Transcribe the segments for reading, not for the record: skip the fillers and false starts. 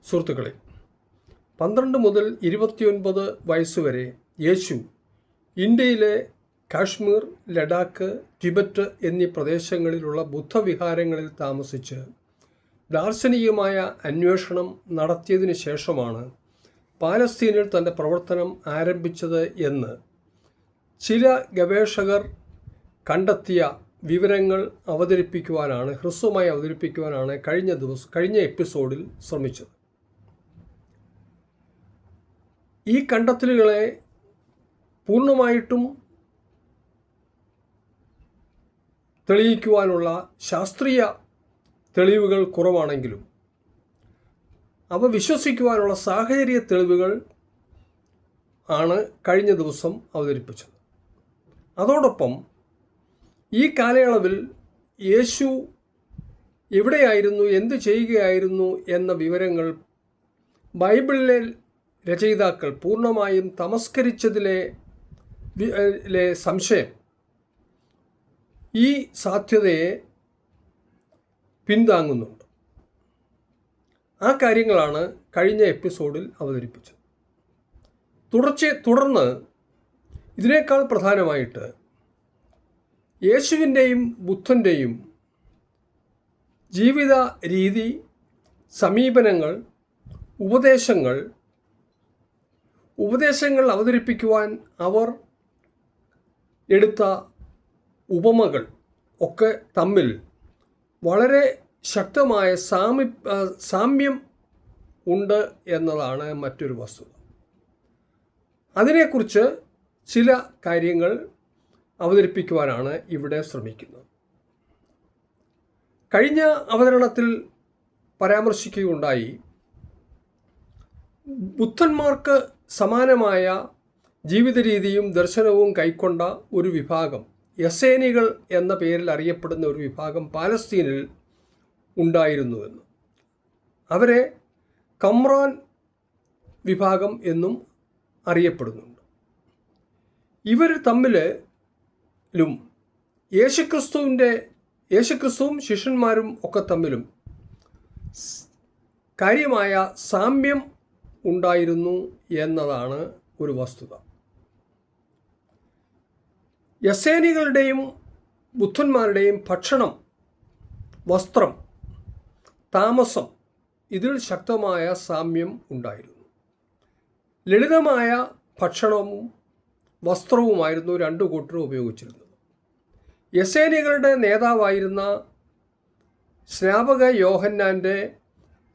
സുഹൃത്തുക്കളെ, 12 മുതൽ 29 വയസ്സുവരെ യേശു ഇന്ത്യയിലെ കാശ്മീർ, ലഡാക്ക്, ടിബറ്റ് എന്നീ പ്രദേശങ്ങളിലുള്ള ബുദ്ധവിഹാരങ്ങളിൽ താമസിച്ച് ദാർശനികമായ അന്വേഷണം നടത്തിയതിനു ശേഷമാണ് പാലസ്തീനിൽ തൻ്റെ പ്രവർത്തനം ആരംഭിച്ചത് എന്ന് ചില ഗവേഷകർ കണ്ടെത്തിയ വിവരങ്ങൾ ഹ്രസ്വമായി അവതരിപ്പിക്കുവാനാണ് കഴിഞ്ഞ എപ്പിസോഡിൽ ശ്രമിച്ചത്. ഈ കണ്ടെത്തലുകളെ പൂർണ്ണമായിട്ടും തെളിയിക്കുവാനുള്ള ശാസ്ത്രീയ തെളിവുകൾ കുറവാണെങ്കിലും അവ വിശ്വസിക്കുവാനുള്ള സാഹചര്യ തെളിവുകൾ ആണ് കഴിഞ്ഞ ദിവസം അവതരിപ്പിച്ചത്. അതോടൊപ്പം ഈ കാലയളവിൽ യേശു എവിടെയായിരുന്നു, എന്ത് ചെയ്യുകയായിരുന്നു എന്ന വിവരങ്ങൾ ബൈബിളിലെ രചയിതാക്കൾ പൂർണ്ണമായും തമസ്കരിച്ചതിലെ സംശയം ഈ സാധ്യതയെ പിന്താങ്ങുന്നുണ്ട്. ആ കാര്യങ്ങളാണ് കഴിഞ്ഞ എപ്പിസോഡിൽ അവതരിപ്പിച്ചത്. തുടർന്ന് ഇതിനേക്കാൾ പ്രധാനമായിട്ട് യേശുവിൻ്റെയും ബുദ്ധൻ്റെയും ജീവിത രീതി, സമീപനങ്ങൾ, ഉപദേശങ്ങൾ അവതരിപ്പിക്കുവാൻ അവർ എടുത്ത ഉപമകൾ ഒക്കെ തമ്മിൽ വളരെ ശക്തമായ സാമ്യം ഉണ്ട് എന്നതാണ് മറ്റൊരു വസ്തുത. അതിനെക്കുറിച്ച് ചില കാര്യങ്ങൾ അവതരിപ്പിക്കുവാനാണ് ഇവിടെ ശ്രമിക്കുന്നത്. കഴിഞ്ഞ അവതരണത്തിൽ പരാമർശിക്കുകയുണ്ടായി, ബുദ്ധന്മാർക്ക് സമാനമായ ജീവിത രീതിയും ദർശനവും കൈക്കൊണ്ട ഒരു വിഭാഗം, എസേനികൾ എന്ന പേരിൽ അറിയപ്പെടുന്ന ഒരു വിഭാഗം പാലസ്തീനിൽ ഉണ്ടായിരുന്നുവെന്ന്. അവരെ കമ്രാൻ വിഭാഗം എന്നും അറിയപ്പെടുന്നുണ്ട്. ഇവർ തമ്മിലും യേശുക്രിസ്തുവും ശിഷ്യന്മാരും ഒക്കെ തമ്മിലും കാര്യമായ സാമ്യം ഉണ്ടായിരുന്നു എന്നതാണ് ഒരു വസ്തുത. എസേനികളുടെയും ബുദ്ധന്മാരുടെയും ഭക്ഷണം, വസ്ത്രം, താമസം ഇതിൽ ശക്തമായ സാമ്യം ഉണ്ടായിരുന്നു. ലളിതമായ ഭക്ഷണവും വസ്ത്രവുമായിരുന്നു രണ്ടു കൂട്ടരും ഉപയോഗിച്ചിരുന്നത്. എസേനികളുടെ നേതാവായിരുന്ന സ്നാപക യോഹന്നാൻ്റെ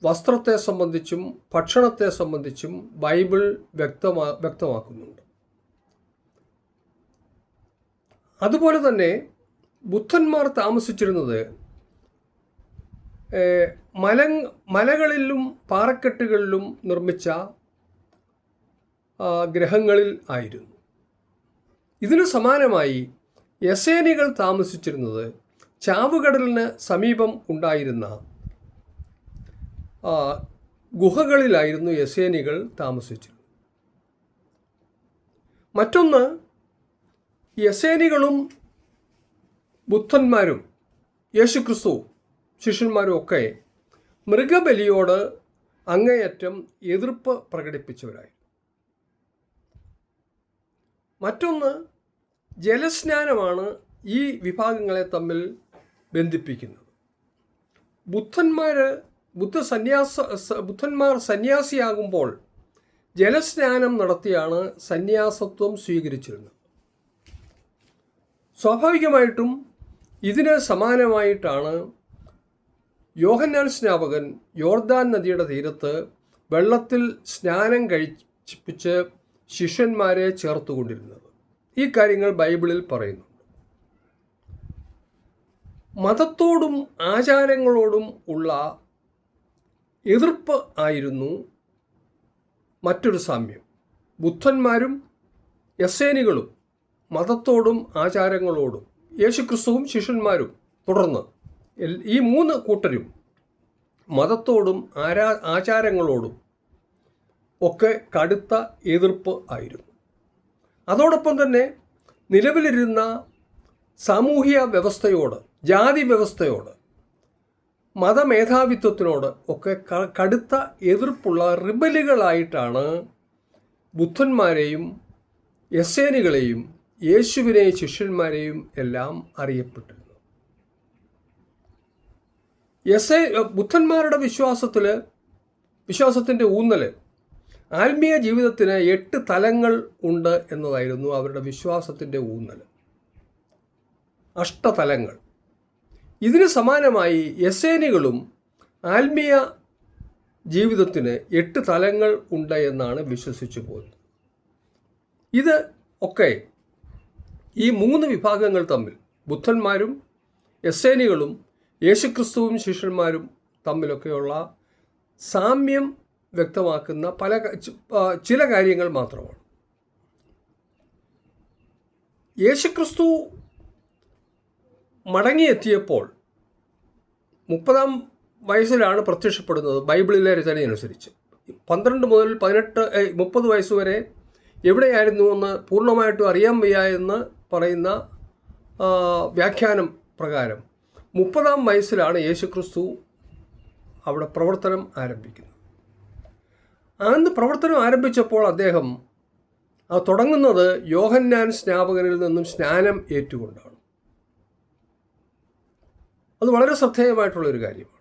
വസ്ത്രത്തെ സംബന്ധിച്ചും ഭക്ഷണത്തെ സംബന്ധിച്ചും ബൈബിൾ വ്യക്തമാക്കുന്നുണ്ട്. അതുപോലെ തന്നെ ബുദ്ധന്മാർ താമസിച്ചിരുന്നത് മലകളിലും പാറക്കെട്ടുകളിലും നിർമ്മിച്ച ഗ്രഹങ്ങളിൽ ആയിരുന്നു. ഇതിനു സമാനമായി എസേനികൾ താമസിച്ചിരുന്നത് ചാവുകടലിന് സമീപം ഉണ്ടായിരുന്ന ഗുഹകളിലായിരുന്നു എസേനികൾ താമസിച്ചിരുന്നത്. മറ്റൊന്ന്, എസേനികളും ബുദ്ധന്മാരും യേശുക്രിസ്തു ശിഷ്യന്മാരും ഒക്കെ മൃഗബലിയോട് അങ്ങേയറ്റം എതിർപ്പ് പ്രകടിപ്പിച്ചവരായിരുന്നു. മറ്റൊന്ന്, ജലസ്നാനമാണ് ഈ വിഭാഗങ്ങളെ തമ്മിൽ ബന്ധിപ്പിക്കുന്നത്. ബുദ്ധന്മാർ സന്യാസിയാകുമ്പോൾ ജലസ്നാനം നടത്തിയാണ് സന്യാസത്വം സ്വീകരിച്ചിരുന്നത്. സ്വാഭാവികമായിട്ടും ഇതിന് സമാനമായിട്ടാണ് യോഹന്നാൻ സ്നാപകൻ യോർദാൻ നദിയുടെ തീരത്ത് വെള്ളത്തിൽ സ്നാനം കഴിപ്പിച്ച് ശിഷ്യന്മാരെ ചേർത്തുകൊണ്ടിരുന്നത്. ഈ കാര്യങ്ങൾ ബൈബിളിൽ പറയുന്നുണ്ട്. മതത്തോടും ആചാരങ്ങളോടും ഉള്ള എതിർപ്പ് ആയിരുന്നു മറ്റൊരു സാമ്യം. ബുദ്ധന്മാരും എസേനികളും മതത്തോടും ആചാരങ്ങളോടും, യേശുക്രിസ്തുവും ശിഷ്യന്മാരും തുടർന്ന് ഈ മൂന്ന് കൂട്ടരും മതത്തോടും ആചാരങ്ങളോടും ഒക്കെ കടുത്ത എതിർപ്പ് ആയിരുന്നു. അതോടൊപ്പം തന്നെ നിലവിലിരുന്ന സാമൂഹിക വ്യവസ്ഥയോട്, ജാതി വ്യവസ്ഥയോട് മതമേധാവിത്വത്തിനോട് ഒക്കെ കടുത്ത എതിർപ്പുള്ള റിബലുകളായിട്ടാണ് ബുദ്ധന്മാരെയും എസ്സേനികളെയും യേശുവിനെയും ശിഷ്യന്മാരെയും എല്ലാം അറിയപ്പെട്ടിരുന്നത്. ബുദ്ധന്മാരുടെ വിശ്വാസത്തിൻ്റെ ഊന്നൽ ആത്മീയ ജീവിതത്തിന് 8 തലങ്ങൾ ഉണ്ട് എന്നതായിരുന്നു അവരുടെ വിശ്വാസത്തിൻ്റെ ഊന്നൽ. അഷ്ടതലങ്ങൾ. ഇതിന് സമാനമായി എസ്സേനികളും ആത്മീയ ജീവിതത്തിന് 8 തലങ്ങൾ ഉണ്ട് എന്നാണ് വിശ്വസിച്ചു പോകുന്നത്. ഇത് ഒക്കെ ഈ 3 വിഭാഗങ്ങൾ തമ്മിൽ, ബുദ്ധന്മാരും എസ്സേനികളും യേശുക്രിസ്തുവും ശിഷ്യന്മാരും തമ്മിലൊക്കെയുള്ള സാമ്യം വ്യക്തമാക്കുന്ന ചില കാര്യങ്ങൾ മാത്രമാണ്. യേശുക്രിസ്തു മടങ്ങിയെത്തിയപ്പോൾ 30-ാം വയസ്സിലാണ് പ്രത്യക്ഷപ്പെടുന്നത്. ബൈബിളിലെ രചനയനുസരിച്ച് 12 മുതൽ 30 വയസ്സ് വരെ എവിടെയായിരുന്നു എന്ന് പൂർണ്ണമായിട്ടും അറിയാൻ വയ്യ എന്ന് പറയുന്ന വ്യാഖ്യാനം പ്രകാരം 30-ാം വയസ്സിലാണ് യേശുക്രിസ്തു അവിടെ പ്രവർത്തനം ആരംഭിക്കുന്നത്. അന്ന് പ്രവർത്തനം ആരംഭിച്ചപ്പോൾ അദ്ദേഹം തുടങ്ങുന്നത് യോഹന്നാൻ സ്നാപകനിൽ നിന്നും സ്നാനം ഏറ്റുകൊണ്ടാണ്. അത് വളരെ ശ്രദ്ധേയമായിട്ടുള്ളൊരു കാര്യമാണ്.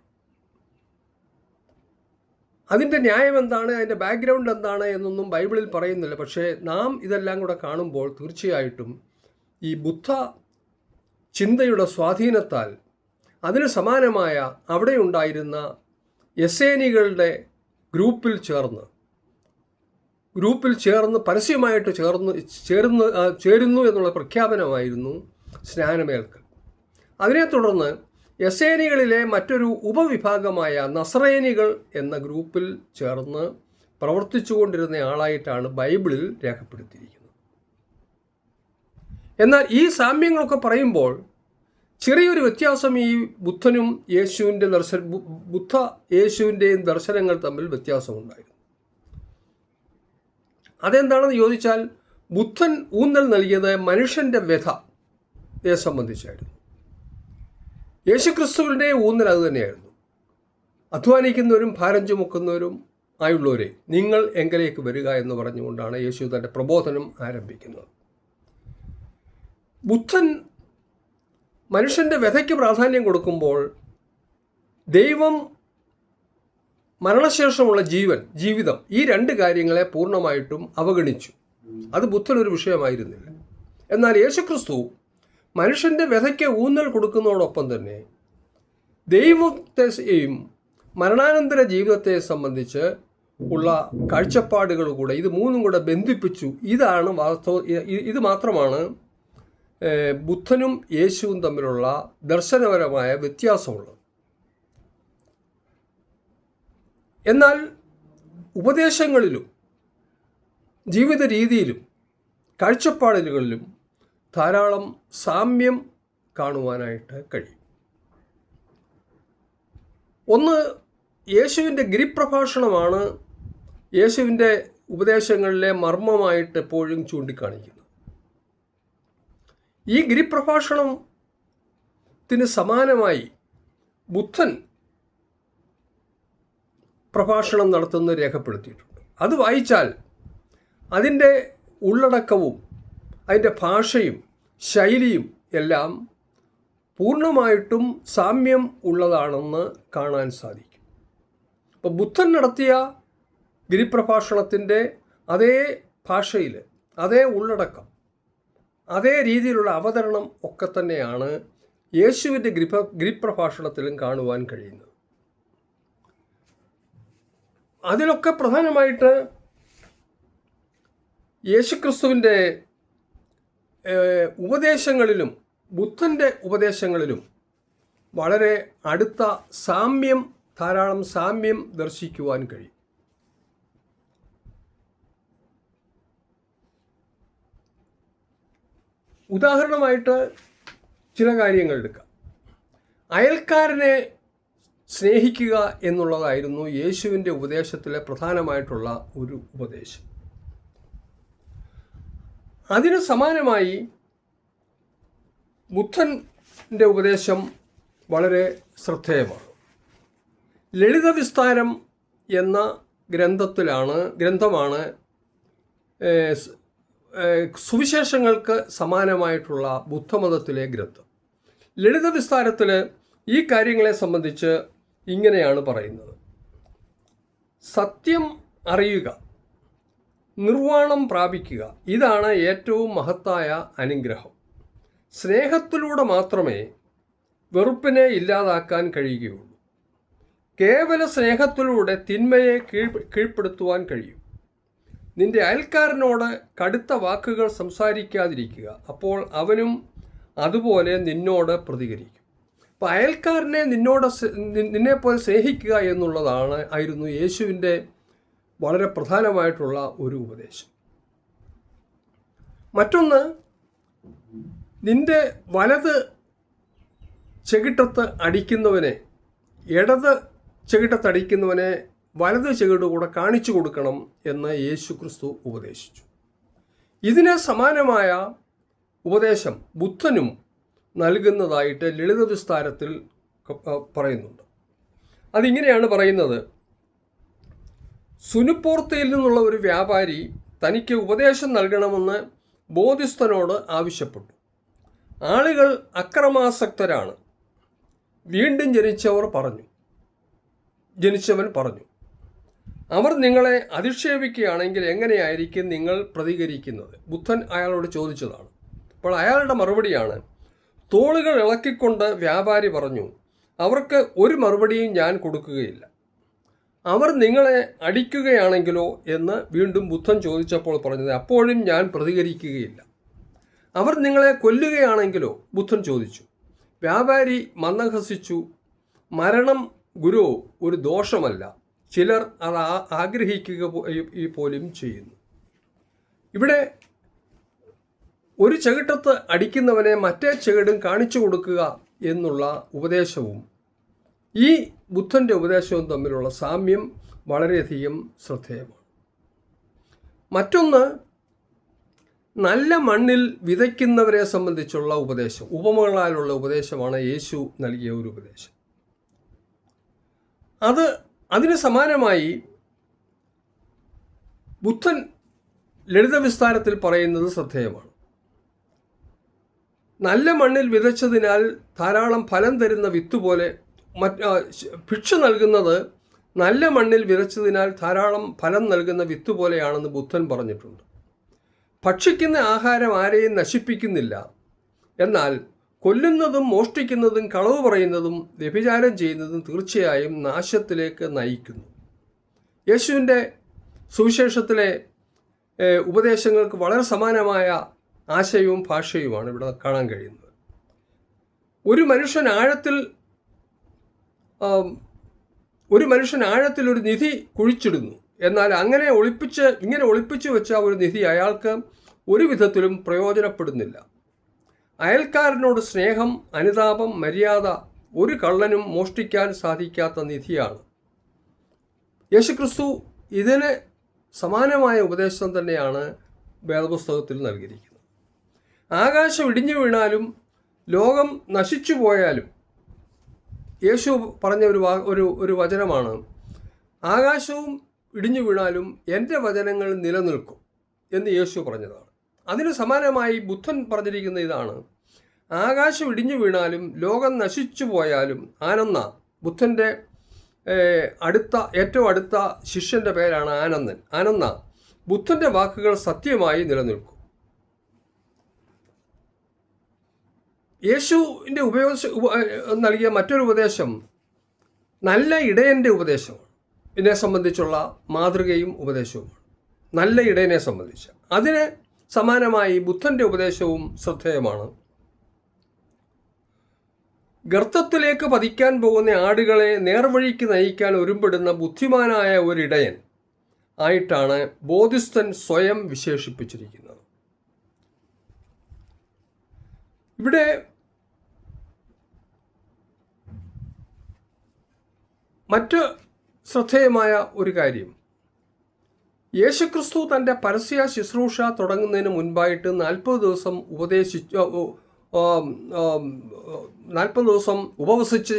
അതിൻ്റെ ന്യായം എന്താണ്, അതിൻ്റെ ബാക്ക്ഗ്രൗണ്ട് എന്താണ് എന്നൊന്നും ബൈബിളിൽ പറയുന്നില്ല. പക്ഷേ നാം ഇതെല്ലാം കൂടെ കാണുമ്പോൾ തീർച്ചയായിട്ടും ഈ ബുദ്ധ ചിന്തയുടെ സ്വാധീനത്താൽ അതിന് സമാനമായ അവിടെ ഉണ്ടായിരുന്ന എസ്സേനികളുടെ ഗ്രൂപ്പിൽ ചേർന്ന് പരസ്യമായിട്ട് ചേരുന്നു എന്നുള്ള പ്രഖ്യാപനമായിരുന്നു സ്നാനമേൽക്കൽ. അതിനെ തുടർന്ന് എസ്സേനികളിലെ മറ്റൊരു ഉപവിഭാഗമായ നസറേനികൾ എന്ന ഗ്രൂപ്പിൽ ചേർന്ന് പ്രവർത്തിച്ചുകൊണ്ടിരുന്ന ആളായിട്ടാണ് ബൈബിളിൽ രേഖപ്പെടുത്തിയിരിക്കുന്നത്. എന്നാൽ ഈ സാമ്യങ്ങളൊക്കെ പറയുമ്പോൾ ചെറിയൊരു വ്യത്യാസം ഈ ബുദ്ധനും യേശുവിൻ്റെയും ദർശനങ്ങൾ തമ്മിൽ വ്യത്യാസമുണ്ടായിരുന്നു. അതെന്താണെന്ന് ചോദിച്ചാൽ, ബുദ്ധൻ ഊന്നൽ നൽകിയത് മനുഷ്യൻ്റെ വ്യഥയെ സംബന്ധിച്ചായിരുന്നു. യേശുക്രിസ്തുവിൻ്റെ ഊന്നൽ അത് തന്നെയായിരുന്നു. അധ്വാനിക്കുന്നവരും ഭാരം ചുമക്കുന്നവരും ആയുള്ളവരെ നിങ്ങൾ എങ്കിലേക്ക് വരിക എന്ന് പറഞ്ഞുകൊണ്ടാണ് യേശു തൻ്റെ പ്രബോധനം ആരംഭിക്കുന്നത്. ബുദ്ധൻ മനുഷ്യൻ്റെ വ്യഥയ്ക്ക് പ്രാധാന്യം കൊടുക്കുമ്പോൾ ദൈവം, മരണശേഷമുള്ള ജീവിതം, ഈ 2 കാര്യങ്ങളെ പൂർണ്ണമായിട്ടും അവഗണിച്ചു. അത് ബുദ്ധനൊരു വിഷയമായിരുന്നില്ല. എന്നാൽ യേശുക്രിസ്തു മനുഷ്യൻ്റെ വ്യഥയ്ക്ക് ഊന്നൽ കൊടുക്കുന്നതോടൊപ്പം തന്നെ ദൈവത്തെയും മരണാനന്തര ജീവിതത്തെ സംബന്ധിച്ച് ഉള്ള കാഴ്ചപ്പാടുകൾ കൂടെ, ഇത് 3 കൂടെ ബന്ധിപ്പിച്ചു. ഇത് മാത്രമാണ് ബുദ്ധനും യേശുവും തമ്മിലുള്ള ദർശനപരമായ വ്യത്യാസമുള്ളത്. എന്നാൽ ഉപദേശങ്ങളിലും ജീവിത രീതിയിലും കാഴ്ചപ്പാടുകളിലും ധാരാളം സാമ്യം കാണുവാനായിട്ട് കഴിയും. ഒന്ന്, യേശുവിൻ്റെ ഗിരിപ്രഭാഷണമാണ് യേശുവിൻ്റെ ഉപദേശങ്ങളിലെ മർമ്മമായിട്ട് എപ്പോഴും ചൂണ്ടിക്കാണിക്കുന്നത്. ഈ ഗിരിപ്രഭാഷണത്തിന് സമാനമായി ബുദ്ധൻ പ്രഭാഷണം നടത്തുന്നത് രേഖപ്പെടുത്തിയിട്ടുണ്ട്. അത് വായിച്ചാൽ അതിൻ്റെ ഉള്ളടക്കവും അതിൻ്റെ ഭാഷയും ശൈലിയും എല്ലാം പൂർണ്ണമായിട്ടും സാമ്യം ഉള്ളതാണെന്ന് കാണാൻ സാധിക്കും. അപ്പോൾ ബുദ്ധൻ നടത്തിയ ഗിരിപ്രഭാഷണത്തിൻ്റെ അതേ ഭാഷയിൽ, അതേ ഉള്ളടക്കം, അതേ രീതിയിലുള്ള അവതരണം ഒക്കെ തന്നെയാണ് യേശുവിൻ്റെ ഗിരിപ്രഭാഷണത്തിലും കാണുവാൻ കഴിയുന്നത്. അതിലൊക്കെ പ്രധാനമായിട്ട് യേശുക്രിസ്തുവിൻ്റെ ഉപദേശങ്ങളിലും ബുദ്ധൻ്റെ ഉപദേശങ്ങളിലും വളരെ അടുത്ത ധാരാളം സാമ്യം ദർശിക്കുവാൻ കഴിയും. ഉദാഹരണമായിട്ട് ചില കാര്യങ്ങൾ എടുക്കാം. അയൽക്കാരനെ സ്നേഹിക്കുക എന്നുള്ളതായിരുന്നു യേശുവിൻ്റെ ഉപദേശത്തിലെ പ്രധാനമായിട്ടുള്ള ഒരു ഉപദേശം. അതിന് സമാനമായി ബുദ്ധൻ്റെ ഉപദേശം വളരെ ശ്രദ്ധേയമാണ്. ലളിതവിസ്താരം എന്ന ഗ്രന്ഥമാണ് സുവിശേഷങ്ങൾക്ക് സമാനമായിട്ടുള്ള ബുദ്ധമതത്തിലെ ഗ്രന്ഥം. ലളിതവിസ്താരത്തിൽ ഈ കാര്യങ്ങളെ സംബന്ധിച്ച് ഇങ്ങനെയാണ് പറയുന്നത്: സത്യം അറിയുക, നിർവ്വാണം പ്രാപിക്കുക, ഇതാണ് ഏറ്റവും മഹത്തായ അനുഗ്രഹം. സ്നേഹത്തിലൂടെ മാത്രമേ വെറുപ്പിനെ ഇല്ലാതാക്കാൻ കഴിയുകയുള്ളൂ. കേവല സ്നേഹത്തിലൂടെ തിന്മയെ കീഴ്പ്പെടുത്തുവാൻ കഴിയും. നിന്റെ അയൽക്കാരനോട് കടുത്ത വാക്കുകൾ സംസാരിക്കാതിരിക്കുക, അപ്പോൾ അവനും അതുപോലെ നിന്നോട് പ്രതികരിക്കും. അപ്പോൾ അയൽക്കാരനെ നിന്നെപ്പോലെ സ്നേഹിക്കുക ആയിരുന്നു യേശുവിൻ്റെ വളരെ പ്രധാനമായിട്ടുള്ള ഒരു ഉപദേശം. മറ്റൊന്ന്, നിന്റെ വലത് ചെകിട്ടത്ത് അടിക്കുന്നവനെ, ഇടത് ചെകിട്ടത്തടിക്കുന്നവനെ വലത് ചെകിട് കൂടെ കാണിച്ചു കൊടുക്കണം എന്ന് യേശു ക്രിസ്തു ഉപദേശിച്ചു. ഇതിന് സമാനമായ ഉപദേശം ബുദ്ധനും നൽകുന്നതായിട്ട് ലളിതവിസ്താരത്തിൽ പറയുന്നുണ്ട്. അതിങ്ങനെയാണ് പറയുന്നത്: സുനുപ്പോർത്തയിൽ നിന്നുള്ള ഒരു വ്യാപാരി തനിക്ക് ഉപദേശം നൽകണമെന്ന് ബോധിസ്ഥനോട് ആവശ്യപ്പെട്ടു. ആളുകൾ അക്രമാസക്തരാണ്. വീണ്ടും ജനിച്ചവൻ പറഞ്ഞു, അവർ നിങ്ങളെ അധിക്ഷേപിക്കുകയാണെങ്കിൽ എങ്ങനെയായിരിക്കും നിങ്ങൾ പ്രതികരിക്കുന്നത്? ബുദ്ധൻ അയാളോട് ചോദിച്ചതാണ്. അപ്പോൾ അയാളുടെ മറുപടിയാണ്: തോളുകൾ ഇളക്കിക്കൊണ്ട് വ്യാപാരി പറഞ്ഞു, അവർക്ക് ഒരു മറുപടിയും ഞാൻ കൊടുക്കുകയില്ല. അവർ നിങ്ങളെ അടിക്കുകയാണെങ്കിലോ എന്ന് വീണ്ടും ബുദ്ധൻ ചോദിച്ചപ്പോൾ പറഞ്ഞത്, അപ്പോഴും ഞാൻ പ്രതികരിക്കുകയില്ല. അവർ നിങ്ങളെ കൊല്ലുകയാണെങ്കിലോ? ബുദ്ധൻ ചോദിച്ചു. വ്യാപാരി മന്ദഹസിച്ചു, മരണം ഗുരു ഒരു ദോഷമല്ല, ചിലർ അത് ആഗ്രഹിക്കുക പോലും ചെയ്യുന്നു. ഇവിടെ ഒരു ചെകിട്ടത്ത് അടിക്കുന്നവനെ മറ്റേ ചെകിടും കാണിച്ചു കൊടുക്കുക എന്നുള്ള ഉപദേശവും ഈ ബുദ്ധൻ്റെ ഉപദേശവും തമ്മിലുള്ള സാമ്യം വളരെയധികം ശ്രദ്ധേയമാണ്. മറ്റൊന്ന്, നല്ല മണ്ണിൽ വിതയ്ക്കുന്നവരെ സംബന്ധിച്ചുള്ള ഉപദേശം, ഉപമകളാലുള്ള ഉപദേശമാണ് യേശു നൽകിയ ഒരു ഉപദേശം. അതിന് സമാനമായി ബുദ്ധൻ ലളിതവിസ്താരത്തിൽ പറയുന്നത് ശ്രദ്ധേയമാണ്. നല്ല മണ്ണിൽ വിതച്ചതിനാൽ ധാരാളം ഫലം തരുന്ന വിത്ത് പോലെ, ഭിക്ഷ നൽകുന്നത് നല്ല മണ്ണിൽ വിതച്ചതിനാൽ ധാരാളം ഫലം നൽകുന്ന വിത്ത് പോലെയാണെന്ന് ബുദ്ധൻ പറഞ്ഞിട്ടുണ്ട്. ഭക്ഷിക്കുന്ന ആഹാരം ആരെയും നശിപ്പിക്കുന്നില്ല, എന്നാൽ കൊല്ലുന്നതും മോഷ്ടിക്കുന്നതും കളവ് പറയുന്നതും വ്യഭിചാരം ചെയ്യുന്നതും തീർച്ചയായും നാശത്തിലേക്ക് നയിക്കുന്നു. യേശുവിൻ്റെ സുവിശേഷത്തിലെ ഉപദേശങ്ങൾക്ക് വളരെ സമാനമായ ആശയവും ഭാഷയുമാണ് ഇവിടെ കാണാൻ കഴിയുന്നത്. ഒരു മനുഷ്യൻ ആഴത്തിൽ ഒരു നിധി കുഴിച്ചിടുന്നു, എന്നാൽ ഇങ്ങനെ ഒളിപ്പിച്ചു വെച്ച ഒരു നിധി അയാൾക്ക് ഒരു വിധത്തിലും പ്രയോജനപ്പെടുന്നില്ല. അയൽക്കാരനോട് സ്നേഹം, അനുതാപം, മര്യാദ ഒരു കള്ളനും മോഷ്ടിക്കാൻ സാധിക്കാത്ത നിധിയാണ്. യേശുക്രിസ്തു ഇതിന് സമാനമായ ഉപദേശം തന്നെയാണ് വേദപുസ്തകത്തിൽ നൽകിയിരിക്കുന്നത്. ആകാശം ഇടിഞ്ഞു വീണാലും ലോകം നശിച്ചു പോയാലും, യേശു പറഞ്ഞ ഒരു വചനമാണ്, ആകാശവും ഇടിഞ്ഞു വീണാലും എൻ്റെ വചനങ്ങൾ നിലനിൽക്കും എന്ന് യേശു പറഞ്ഞതാണ്. അതിന് സമാനമായി ബുദ്ധൻ പറഞ്ഞിരിക്കുന്ന ഇതാണ്: ആകാശം ഇടിഞ്ഞു വീണാലും ലോകം നശിച്ചു പോയാലും ആനന്ദ, ബുദ്ധൻ്റെ ഏറ്റവും അടുത്ത ശിഷ്യൻ്റെ പേരാണ് ആനന്ദ, ബുദ്ധൻ്റെ വാക്കുകൾ സത്യമായി നിലനിൽക്കും. യേശുവിൻ്റെ നൽകിയ മറ്റൊരു ഉപദേശം നല്ല ഇടയൻ്റെ ഉപദേശമാണ്. ഇതിനെ സംബന്ധിച്ചുള്ള മാതൃകയും ഉപദേശവുമാണ്. നല്ല ഇടയനെ സംബന്ധിച്ച് അതിന് സമാനമായി ബുദ്ധൻ്റെ ഉപദേശവും ശ്രദ്ധേയമാണ്. ഗർത്തത്തിലേക്ക് പതിക്കാൻ പോകുന്ന ആടുകളെ നേർവഴിക്ക് നയിക്കാൻ ഒരുമ്പെടുന്ന ബുദ്ധിമാനായ ഒരിടയൻ ആയിട്ടാണ് ബോധിസ്ഥൻ സ്വയം വിശേഷിപ്പിച്ചിരിക്കുന്നത്. ഇവിടെ മറ്റ് ശ്രദ്ധേയമായ ഒരു കാര്യം, യേശുക്രിസ്തു തൻ്റെ പരസ്യ ശുശ്രൂഷ തുടങ്ങുന്നതിന് മുൻപായിട്ട് 40 ദിവസം ഉപവസിച്ച്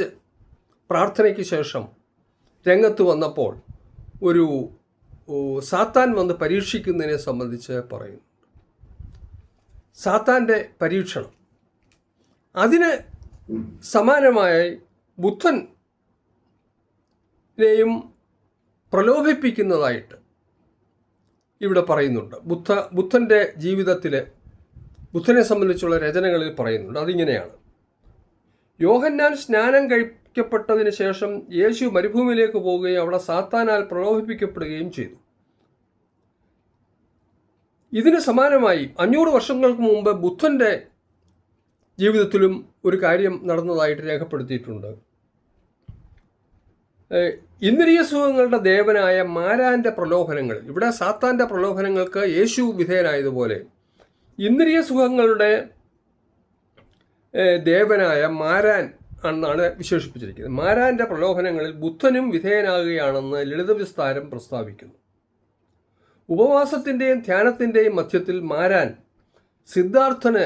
പ്രാർത്ഥനയ്ക്ക് ശേഷം രംഗത്ത് വന്നപ്പോൾ ഒരു സാത്താൻ വന്ന് പരീക്ഷിക്കുന്നതിനെ സംബന്ധിച്ച് പറയുന്നു. സാത്താൻ്റെ പരീക്ഷണം, അതിന് സമാനമായി ബുദ്ധനെയും പ്രലോഭിപ്പിക്കുന്നതായിട്ട് ഇവിടെ പറയുന്നുണ്ട്. ബുദ്ധൻ്റെ ജീവിതത്തിൽ ബുദ്ധനെ സംബന്ധിച്ചുള്ള രചനകളിൽ പറയുന്നുണ്ട്. അതിങ്ങനെയാണ്: യോഹന്നാൻ സ്നാനം കഴിക്കപ്പെട്ടതിന് ശേഷം യേശു മരുഭൂമിയിലേക്ക് പോവുകയും അവിടെ സാത്താനാൽ പ്രലോഭിപ്പിക്കപ്പെടുകയും ചെയ്തു. ഇതിന് സമാനമായി 500 വർഷങ്ങൾക്ക് മുമ്പ് ബുദ്ധൻ്റെ ജീവിതത്തിലും ഒരു കാര്യം നടന്നതായിട്ട് രേഖപ്പെടുത്തിയിട്ടുണ്ട്. ഇന്ദ്രിയ സുഖങ്ങളുടെ ദേവനായ മാരാൻ്റെ പ്രലോഭനങ്ങളിൽ, ഇവിടെ സാത്താൻ്റെ പ്രലോഭനങ്ങൾക്ക് യേശു വിധേയനായതുപോലെ ഇന്ദ്രിയ സുഖങ്ങളുടെ ദേവനായ മാരാൻ എന്നാണ് വിശേഷിപ്പിച്ചിരിക്കുന്നത്. മാരാൻ്റെ പ്രലോഭനങ്ങളിൽ ബുദ്ധനും വിധേയനാകുകയാണെന്ന് ലളിതവിസ്താരം പ്രസ്താവിക്കുന്നു. ഉപവാസത്തിൻ്റെയും ധ്യാനത്തിൻ്റെയും മധ്യത്തിൽ മാരാൻ സിദ്ധാർത്ഥന്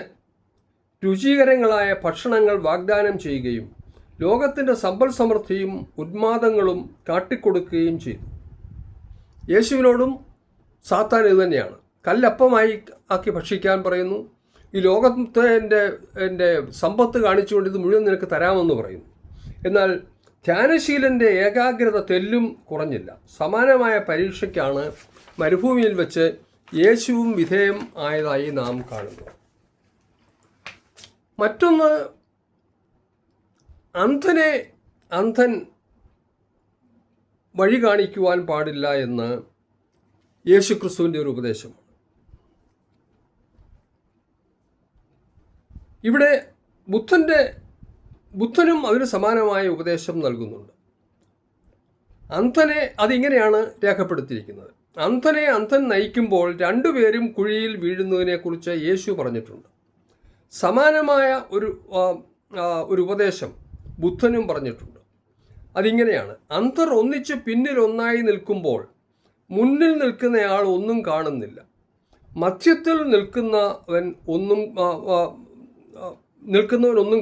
രുചികരങ്ങളായ ഭക്ഷണങ്ങൾ വാഗ്ദാനം ചെയ്യുകയും ലോകത്തിൻ്റെ സമ്പൽ സമൃദ്ധിയും ഉന്മാദങ്ങളും കാട്ടിക്കൊടുക്കുകയും ചെയ്തു. യേശുവിനോടും സാത്താൻ ഇതുതന്നെയാണ്. കല്ലപ്പമായി ആക്കി ഭക്ഷിക്കാൻ പറയുന്നു. ഈ ലോകത്തെ എൻ്റെ സമ്പത്ത് കാണിച്ചുകൊണ്ട് ഇത് മുഴുവൻ നിനക്ക് തരാമെന്ന് പറയുന്നു. എന്നാൽ ധ്യാനശീലൻ്റെ ഏകാഗ്രത തെല്ലും കുറഞ്ഞില്ല. സമാനമായ പരീക്ഷയ്ക്കാണ് മരുഭൂമിയിൽ വെച്ച് യേശുവും വിധേയം ആയതായി നാം കാണുന്നു. മറ്റൊന്ന്, അന്ധൻ വഴി കാണിക്കുവാൻ പാടില്ല എന്ന് യേശുക്രിസ്തുവിൻ്റെ ഒരു ഉപദേശമാണ്. ഇവിടെ ബുദ്ധനും അതിന് സമാനമായ ഉപദേശം നൽകുന്നുണ്ട്. അതിങ്ങനെയാണ് രേഖപ്പെടുത്തിയിരിക്കുന്നത്: അന്ധൻ നയിക്കുമ്പോൾ രണ്ടുപേരും കുഴിയിൽ വീഴുന്നതിനെക്കുറിച്ച് യേശു പറഞ്ഞിട്ടുണ്ട്. സമാനമായ ഒരു ഉപദേശം ബുദ്ധനും പറഞ്ഞിട്ടുണ്ട്. അതിങ്ങനെയാണ്: അന്ധർ ഒന്നിച്ച് പിന്നിൽ ഒന്നായി നിൽക്കുമ്പോൾ മുന്നിൽ നിൽക്കുന്നയാൾ ഒന്നും കാണുന്നില്ല, മധ്യത്തിൽ നിൽക്കുന്നവൻ ഒന്നും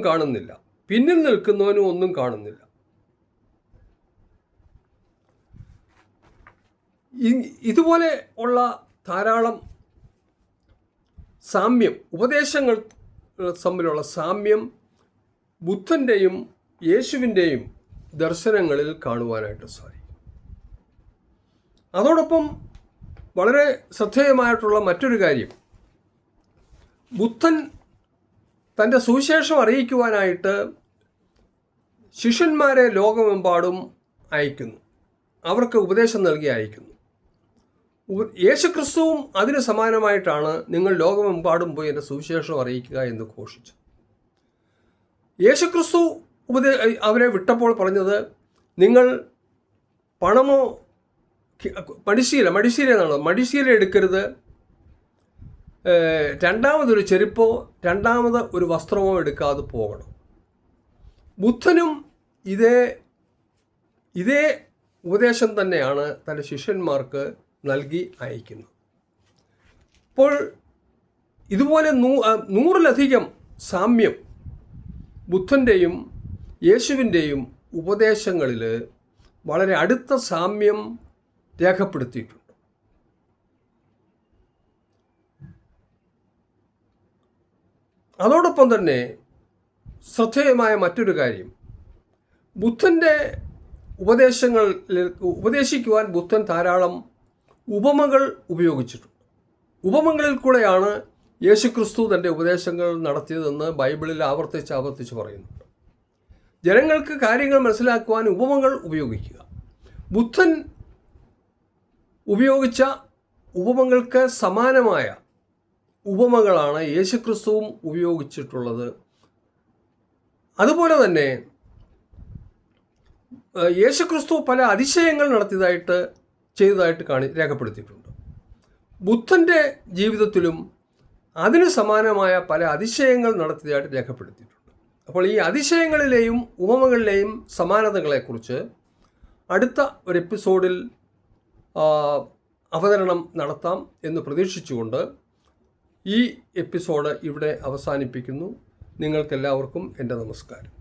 കാണുന്നില്ല, പിന്നിൽ നിൽക്കുന്നവനും ഒന്നും കാണുന്നില്ല. ഇതുപോലെ ഉള്ള ധാരാളം സാമ്യം, ഉപദേശങ്ങൾ തമ്മിലുള്ള സാമ്യം ബുദ്ധൻ്റെയും യേശുവിൻ്റെയും ദർശനങ്ങളിൽ കാണുവാനായിട്ട് സാധിക്കും. അതോടൊപ്പം വളരെ ശ്രദ്ധേയമായിട്ടുള്ള മറ്റൊരു കാര്യം, ബുദ്ധൻ തൻ്റെ സുവിശേഷം അറിയിക്കുവാനായിട്ട് ശിഷ്യന്മാരെ ലോകമെമ്പാടും അയക്കുന്നു, അവർക്ക് ഉപദേശം നൽകി അയക്കുന്നു. യേശുക്രിസ്തുവും അതിന് സമാനമായിട്ടാണ് നിങ്ങൾ ലോകമെമ്പാടും പോയി എൻ്റെ സുവിശേഷം അറിയിക്കുക എന്ന് ഘോഷിച്ചത്. യേശുക്രിസ്തു അവരെ വിട്ടപ്പോൾ പറഞ്ഞത്, നിങ്ങൾ പണമോ മടിശീല എടുക്കരുത്, രണ്ടാമതൊരു ചെരുപ്പോ രണ്ടാമത് ഒരു വസ്ത്രമോ എടുക്കാതെ പോകണം. ബുദ്ധനും ഇതേ ഉപദേശം തന്നെയാണ് തൻ്റെ ശിഷ്യന്മാർക്ക് നൽകി അയക്കുന്നത്. അപ്പോൾ ഇതുപോലെ 100-ലധികം സാമ്യം ബുദ്ധൻ്റെയും യേശുവിൻ്റെയും ഉപദേശങ്ങളിൽ വളരെ അടുത്ത സാമ്യം രേഖപ്പെടുത്തിയിട്ടുണ്ട്. അതോടൊപ്പം തന്നെ ശ്രദ്ധേയമായ മറ്റൊരു കാര്യം, ബുദ്ധൻ്റെ ഉപദേശിക്കുവാൻ ബുദ്ധൻ ധാരാളം ഉപമകൾ ഉപയോഗിച്ചിട്ടുണ്ട്. ഉപമകളിൽ കൂടെയാണ് യേശുക്രിസ്തു തൻ്റെ ഉപദേശങ്ങൾ നടത്തിയതെന്ന് ബൈബിളിൽ ആവർത്തിച്ച് പറയുന്നുണ്ട്. ജനങ്ങൾക്ക് കാര്യങ്ങൾ മനസ്സിലാക്കുവാൻ ഉപമകൾ ഉപയോഗിക്കുക. ബുദ്ധൻ ഉപയോഗിച്ച ഉപമകൾക്ക് സമാനമായ ഉപമകളാണ് യേശുക്രിസ്തുവും ഉപയോഗിച്ചിട്ടുള്ളത്. അതുപോലെ തന്നെ യേശുക്രിസ്തു പല അതിശയങ്ങൾ ചെയ്തതായിട്ട് രേഖപ്പെടുത്തിയിട്ടുണ്ട്. ബുദ്ധൻ്റെ ജീവിതത്തിലും അതിന് സമാനമായ പല അതിശയങ്ങൾ നടത്തിയതായിട്ട് രേഖപ്പെടുത്തിയിട്ടുണ്ട്. അപ്പോൾ ഈ അതിശയങ്ങളിലെയും ഉപമകളിലെയും സമാനതകളെക്കുറിച്ച് അടുത്ത ഒരു എപ്പിസോഡിൽ അവതരണം നടത്താം എന്ന് പ്രതീക്ഷിച്ചുകൊണ്ട് ഈ എപ്പിസോഡ് ഇവിടെ അവസാനിപ്പിക്കുന്നു. നിങ്ങൾക്കെല്ലാവർക്കും എൻ്റെ നമസ്കാരം.